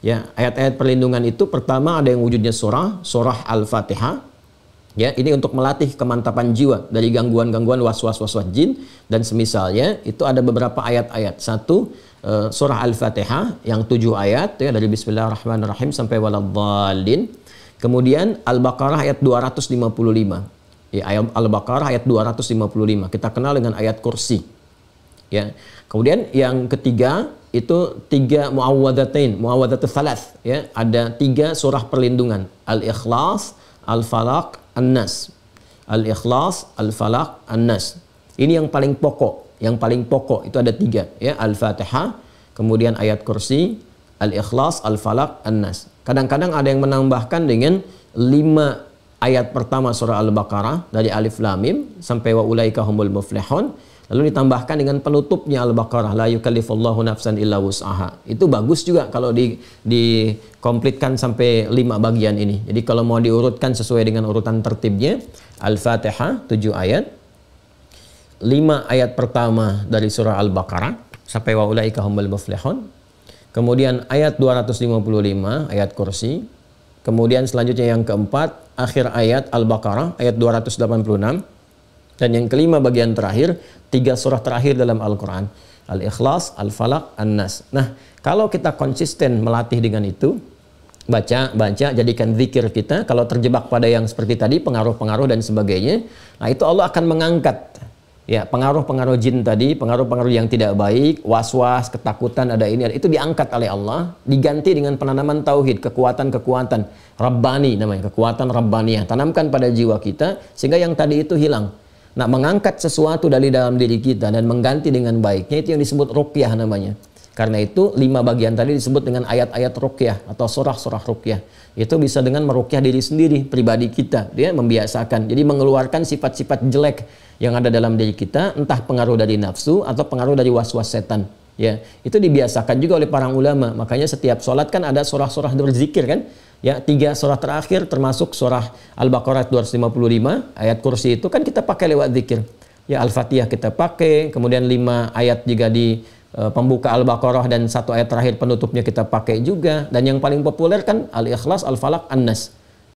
Ya, ayat-ayat perlindungan itu pertama ada yang wujudnya surah Al-Fatihah. Ya, ini untuk melatih kemantapan jiwa dari gangguan-gangguan was-was jin dan semisalnya. Itu ada beberapa ayat-ayat. Satu, surah Al-Fatihah yang 7 ayat ya, dari Bismillahirrahmanirrahim sampai waladhdallin. Kemudian Al-Baqarah ayat 255. Ya, ayat Al-Baqarah ayat 255. Kita kenal dengan ayat kursi. Ya. Kemudian yang ketiga itu 3 muawwadzatus salas ya, ada 3 surah perlindungan. Al-Ikhlas, Al-Falaq, An-Nas. Al-Ikhlas, Al-Falaq, An-Nas. Ini yang paling pokok. Yang paling pokok itu ada 3 ya, Al-Fatihah, kemudian ayat kursi, Al-Ikhlas, Al-Falaq, An-Nas. Kadang-kadang ada yang menambahkan dengan 5 ayat pertama surah Al-Baqarah dari Alif Lam Mim sampai wa ulaika humul muflihun. Lalu ditambahkan dengan penutupnya Al-Baqarah, la yukallifullahu nafsan illa wus'aha. Itu bagus juga kalau dikomplitkan sampai 5 bagian ini. Jadi kalau mau diurutkan sesuai dengan urutan tertibnya, Al-Fatihah 7 ayat, 5 ayat pertama dari surah Al-Baqarah sampai wa ulaika humul muflihun. Kemudian ayat 255 ayat kursi. Kemudian selanjutnya yang keempat, akhir ayat Al-Baqarah ayat 286. Dan yang kelima bagian terakhir, 3 surah terakhir dalam Al-Quran. Al-Ikhlas, Al-Falaq, An-Nas. Nah, kalau kita konsisten melatih dengan itu, baca, jadikan zikir kita. Kalau terjebak pada yang seperti tadi, pengaruh-pengaruh dan sebagainya, nah itu Allah akan mengangkat. Ya, pengaruh-pengaruh jin tadi, pengaruh-pengaruh yang tidak baik, was-was, ketakutan, ada ini, itu diangkat oleh Allah, diganti dengan penanaman tauhid, kekuatan-kekuatan Rabbani namanya, kekuatan Rabbaniyah. Tanamkan pada jiwa kita, sehingga yang tadi itu hilang. Nah, mengangkat sesuatu dari dalam diri kita dan mengganti dengan baiknya, itu yang disebut ruqyah namanya. Karena itu 5 bagian tadi disebut dengan ayat-ayat ruqyah atau surah-surah ruqyah. Itu bisa dengan meruqyah diri sendiri, pribadi kita. Dia membiasakan. Jadi mengeluarkan sifat-sifat jelek yang ada dalam diri kita, entah pengaruh dari nafsu atau pengaruh dari was-was setan. Ya, itu dibiasakan juga oleh para ulama. Makanya setiap sholat kan ada surah-surah berzikir kan? Ya, 3 surah terakhir termasuk surah Al-Baqarah 255, ayat kursi itu kan kita pakai lewat zikir. Ya, Al-Fatihah kita pakai, kemudian 5 ayat juga di pembuka Al-Baqarah dan 1 ayat terakhir penutupnya kita pakai juga. Dan yang paling populer kan Al-Ikhlas, Al-Falaq, An-Nas.